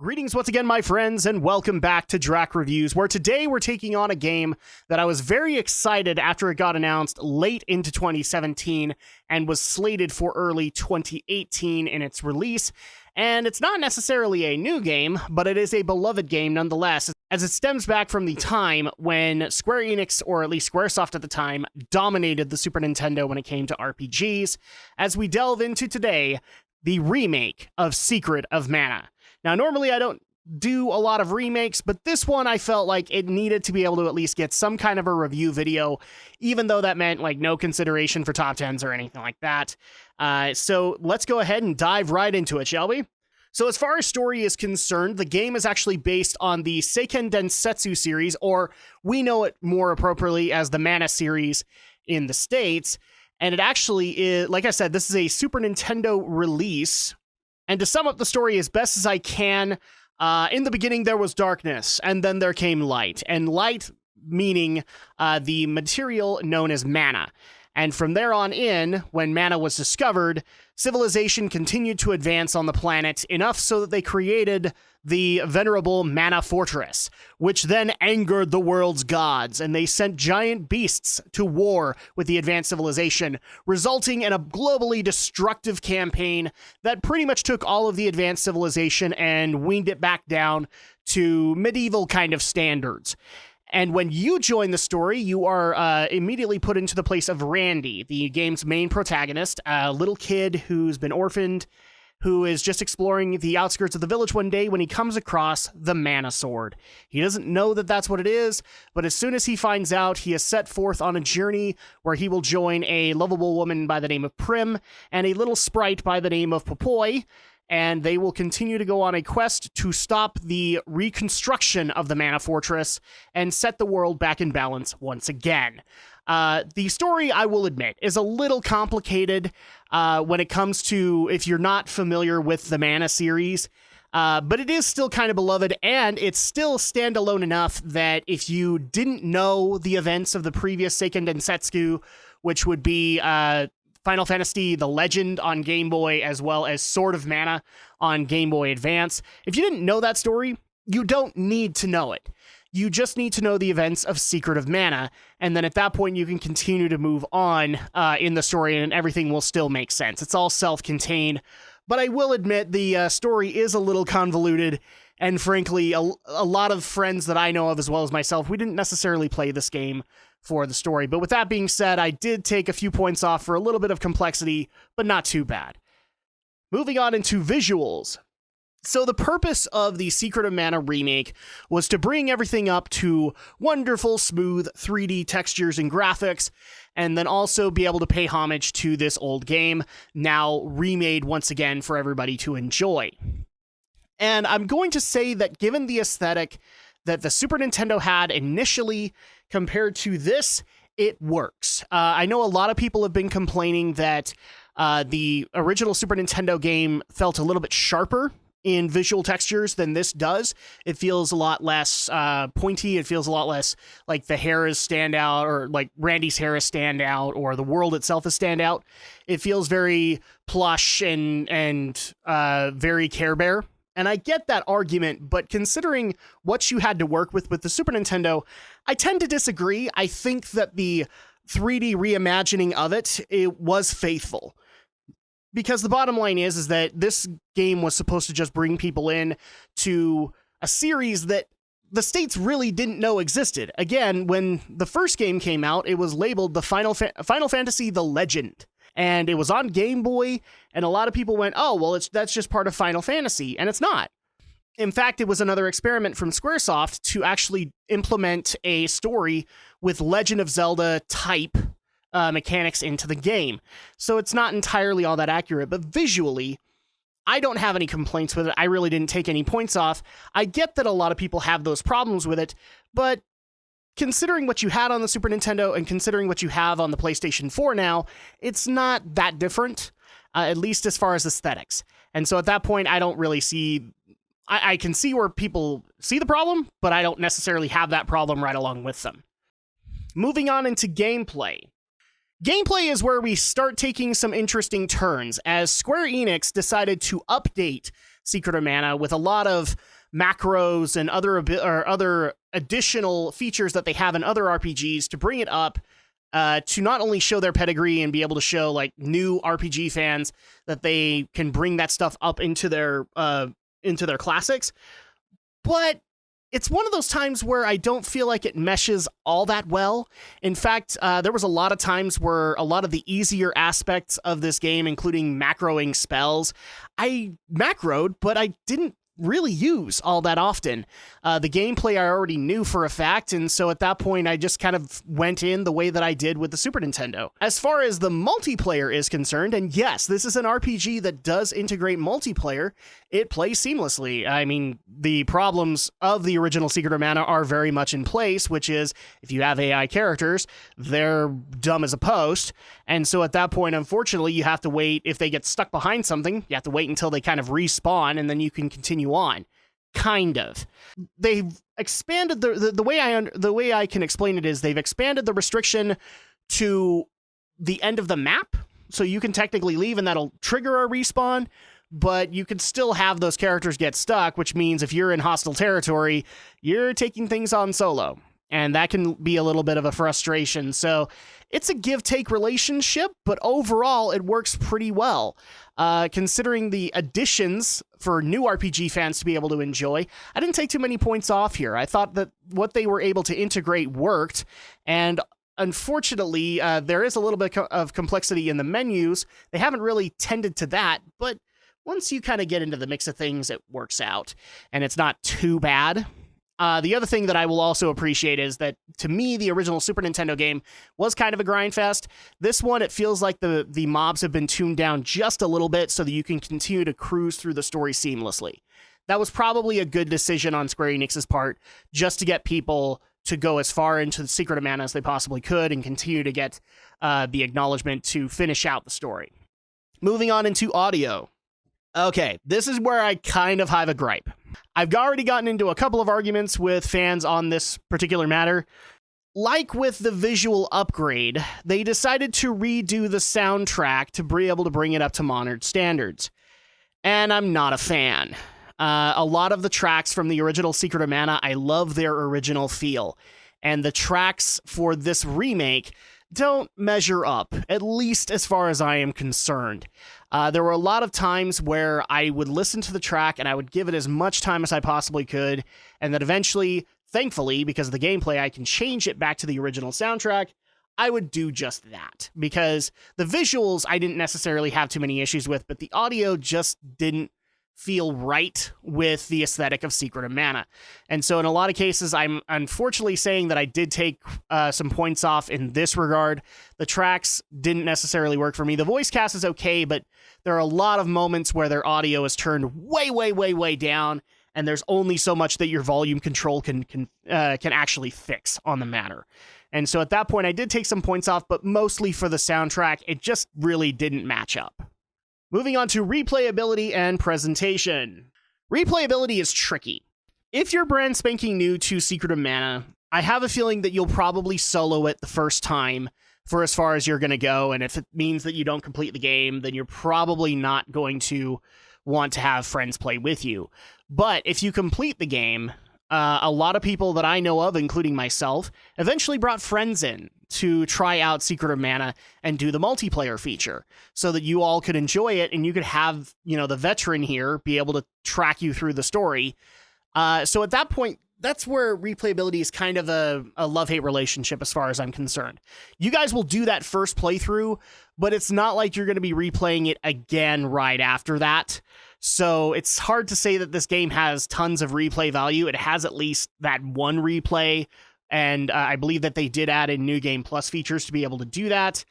Greetings once again, my friends, and welcome back to Drak Reviews, where today we're taking on a game that I was very excited after it got announced late into 2017 and was slated for early 2018 in its release. And it's not necessarily a new game, but it is a beloved game nonetheless, as it stems back from the time when Square Enix, or at least Squaresoft at the time, dominated the Super Nintendo when it came to RPGs, as we delve into today the remake of Secret of Mana. Now, normally I don't do a lot of remakes, but this one I felt like it needed to be able to at least get some kind of a review video, even though that meant like no consideration for top 10s or anything like that. So let's go ahead and dive right into it, shall we? So as far as story is concerned, the game is actually based on the Seiken Densetsu series, or we know it more appropriately as the Mana series in the States. And it actually is, like I said, this is a Super Nintendo release. And to sum up the story as best as I can, in the beginning there was darkness, and then there came light. And light meaning the material known as mana. And from there on in, when mana was discovered, civilization continued to advance on the planet enough so that they created the venerable Mana Fortress, which then angered the world's gods, and they sent giant beasts to war with the advanced civilization, resulting in a globally destructive campaign that pretty much took all of the advanced civilization and weaned it back down to medieval kind of standards. And when you join the story, you are immediately put into the place of Randy, the game's main protagonist, a little kid who's been orphaned, who is just exploring the outskirts of the village one day when he comes across the Mana Sword. He doesn't know that that's what it is, but as soon as he finds out, he is set forth on a journey where he will join a lovable woman by the name of Prim and a little sprite by the name of Popoy, and they will continue to go on a quest to stop the reconstruction of the Mana Fortress and set the world back in balance once again. The story, I will admit, is a little complicated when it comes to if you're not familiar with the Mana series, but it is still kind of beloved, and it's still standalone enough that if you didn't know the events of the previous Seiken Densetsu, which would be Final Fantasy The Legend on Game Boy, as well as Sword of Mana on Game Boy Advance, if you didn't know that story, you don't need to know it. You just need to know the events of Secret of Mana, and then at that point you can continue to move on in the story, and everything will still make sense. It's all self-contained, but I will admit the story is a little convoluted, and frankly, a lot of friends that I know of, as well as myself, we didn't necessarily play this game for the story. But with that being said, I did take a few points off for a little bit of complexity, but not too bad. Moving on into visuals. So the purpose of the Secret of Mana remake was to bring everything up to wonderful, smooth 3D textures and graphics, and then also be able to pay homage to this old game, now remade once again for everybody to enjoy. And I'm going to say that given the aesthetic that the Super Nintendo had initially compared to this, it works. I know a lot of people have been complaining that the original Super Nintendo game felt a little bit sharper in visual textures than this does. It feels a lot less pointy. It feels a lot less like the hair is stand out, or like Randy's hair is stand out, or the world itself is stand out. It feels very plush and very Care Bear. And I get that argument, but considering what you had to work with the Super Nintendo, I tend to disagree. I think that the 3D reimagining of it was faithful. Because the bottom line is that this game was supposed to just bring people in to a series that the States really didn't know existed. Again, when the first game came out, it was labeled the Final Fantasy The Legend. And it was on Game Boy, and a lot of people went, oh, well, that's just part of Final Fantasy, and it's not. In fact, it was another experiment from Squaresoft to actually implement a story with Legend of Zelda type mechanics into the game. So it's not entirely all that accurate, but visually, I don't have any complaints with it. I really didn't take any points off. I get that a lot of people have those problems with it, but considering what you had on the Super Nintendo and considering what you have on the PlayStation 4 now, it's not that different, at least as far as aesthetics. And so at that point, I don't really see... I can see where people see the problem, but I don't necessarily have that problem right along with them. Moving on into gameplay. Gameplay is where we start taking some interesting turns, as Square Enix decided to update Secret of Mana with a lot of macros and other additional features that they have in other RPGs to bring it up to not only show their pedigree and be able to show like new RPG fans that they can bring that stuff up into their classics, but it's one of those times where I don't feel like it meshes all that well. In fact, there was a lot of times where a lot of the easier aspects of this game, including macroing spells, I macroed, but I didn't really use all that often. The gameplay I already knew for a fact, and so at that point I just kind of went in the way that I did with the Super Nintendo. As far as the multiplayer is concerned, and yes, this is an RPG that does integrate multiplayer, it plays seamlessly. I mean, the problems of the original Secret of Mana are very much in place, which is if you have AI characters, they're dumb as a post, and so at that point, unfortunately, you have to wait. If they get stuck behind something, you have to wait until they kind of respawn, and then you can continue on. Kind of. They've expanded the way I can explain it is they've expanded the restriction to the end of the map, so you can technically leave and that'll trigger a respawn, but you can still have those characters get stuck, which means if you're in hostile territory, you're taking things on solo. And that can be a little bit of a frustration. So it's a give-take relationship, but overall it works pretty well. Considering the additions for new RPG fans to be able to enjoy, I didn't take too many points off here. I thought that what they were able to integrate worked, and unfortunately, there is a little bit of complexity in the menus. They haven't really tended to that, but once you kind of get into the mix of things, it works out, and it's not too bad. The other thing that I will also appreciate is that, to me, the original Super Nintendo game was kind of a grind fest. This one, it feels like the mobs have been tuned down just a little bit so that you can continue to cruise through the story seamlessly. That was probably a good decision on Square Enix's part, just to get people to go as far into the Secret of Mana as they possibly could and continue to get the acknowledgement to finish out the story. Moving on into audio. Okay, this is where I kind of have a gripe. I've already gotten into a couple of arguments with fans on this particular matter. Like with the visual upgrade, they decided to redo the soundtrack to be able to bring it up to modern standards. And I'm not a fan. A lot of the tracks from the original Secret of Mana, I love their original feel. And the tracks for this remake don't measure up, at least as far as I am concerned. There were a lot of times where I would listen to the track and I would give it as much time as I possibly could, and then eventually, thankfully, because of the gameplay, I can change it back to the original soundtrack. I would do just that, because the visuals I didn't necessarily have too many issues with, but the audio just didn't feel right with the aesthetic of Secret of Mana. And so in a lot of cases, I'm unfortunately saying that I did take some points off in this regard. The tracks didn't necessarily work for me. The voice cast is okay, but there are a lot of moments where their audio is turned way, way, way, way down, and there's only so much that your volume control can actually fix on the matter. And so at that point, I did take some points off, but mostly for the soundtrack, it just really didn't match up. Moving on to replayability and presentation. Replayability is tricky. If you're brand spanking new to Secret of Mana, I have a feeling that you'll probably solo it the first time for as far as you're going to go, and if it means that you don't complete the game, then you're probably not going to want to have friends play with you. But if you complete the game, a lot of people that I know of, including myself, eventually brought friends in to try out Secret of Mana and do the multiplayer feature so that you all could enjoy it and you could have, the veteran here be able to track you through the story. So at that point, that's where replayability is kind of a love-hate relationship as far as I'm concerned. You guys will do that first playthrough, but it's not like you're going to be replaying it again right after that. So it's hard to say that this game has tons of replay value. It has at least that one replay, and I believe that they did add in New Game Plus features to be able to do that.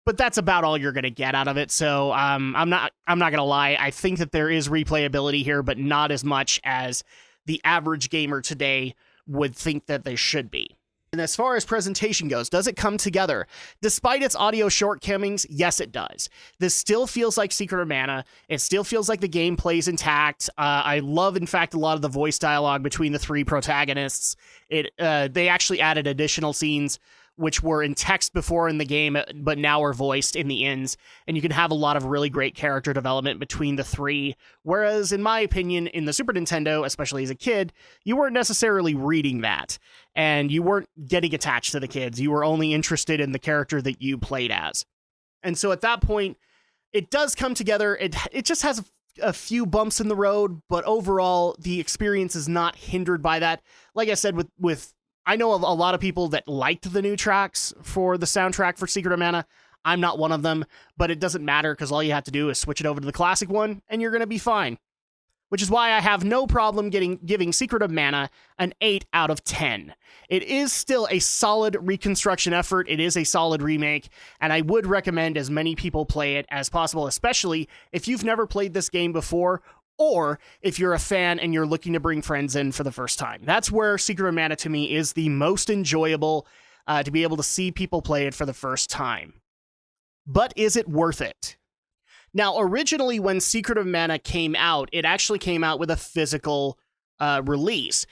But that's about all you're going to get out of it. So I'm not going to lie. I think that there is replayability here, but not as much as the average gamer today would think that there should be. And as far as presentation goes, does it come together? Despite its audio shortcomings, yes, it does. This still feels like Secret of Mana. It still feels like the game plays intact. I love, in fact, a lot of the voice dialogue between the three protagonists. They actually added additional scenes which were in text before in the game, but now are voiced in the ends, and you can have a lot of really great character development between the three, whereas in my opinion, in the Super Nintendo, especially as a kid, you weren't necessarily reading that, and you weren't getting attached to the kids, you were only interested in the character that you played as. And so at that point, it does come together. It just has a few bumps in the road, but overall, the experience is not hindered by that. Like I said, with I know of a lot of people that liked the new tracks for the soundtrack for Secret of Mana. I'm not one of them, but it doesn't matter because all you have to do is switch it over to the classic one, and you're going to be fine. Which is why I have no problem giving Secret of Mana an 8 out of 10. It is still a solid reconstruction effort. It is a solid remake, and I would recommend as many people play it as possible, especially if you've never played this game before, or if you're a fan and you're looking to bring friends in for the first time. That's where Secret of Mana to me is the most enjoyable, to be able to see people play it for the first time. But is it worth it? Now, originally when Secret of Mana came out, it actually came out with a physical release.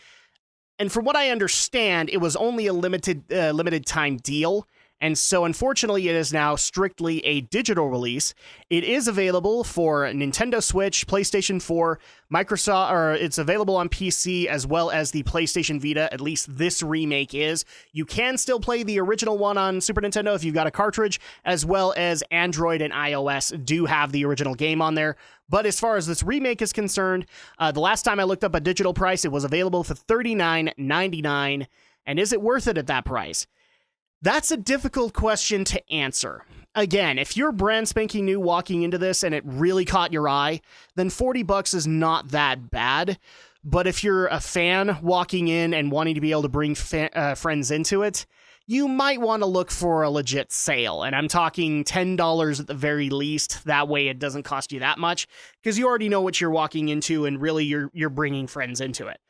And from what I understand, it was only a limited time deal. And so, unfortunately, it is now strictly a digital release. It is available for Nintendo Switch, PlayStation 4, Microsoft, or it's available on PC as well as the PlayStation Vita. At least this remake is. You can still play the original one on Super Nintendo if you've got a cartridge, as well as Android and iOS do have the original game on there. But as far as this remake is concerned, the last time I looked up a digital price, it was available for $39.99. And is it worth it at that price? That's a difficult question to answer. Again, if you're brand spanking new walking into this and it really caught your eye, then $40 is not that bad. But if you're a fan walking in and wanting to be able to bring friends into it, you might want to look for a legit sale. And I'm talking $10 at the very least. That way it doesn't cost you that much because you already know what you're walking into and really you're bringing friends into it.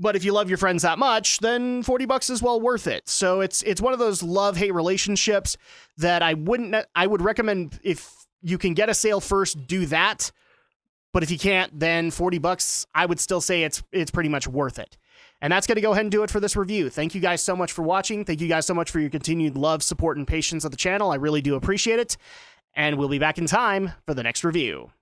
But if you love your friends that much, then $40 is well worth it. So it's one of those love-hate relationships that I would recommend if you can get a sale first, do that. But if you can't, then $40, I would still say it's pretty much worth it. And that's going to go ahead and do it for this review. Thank you guys so much for watching. Thank you guys so much for your continued love, support, and patience of the channel. I really do appreciate it. And we'll be back in time for the next review.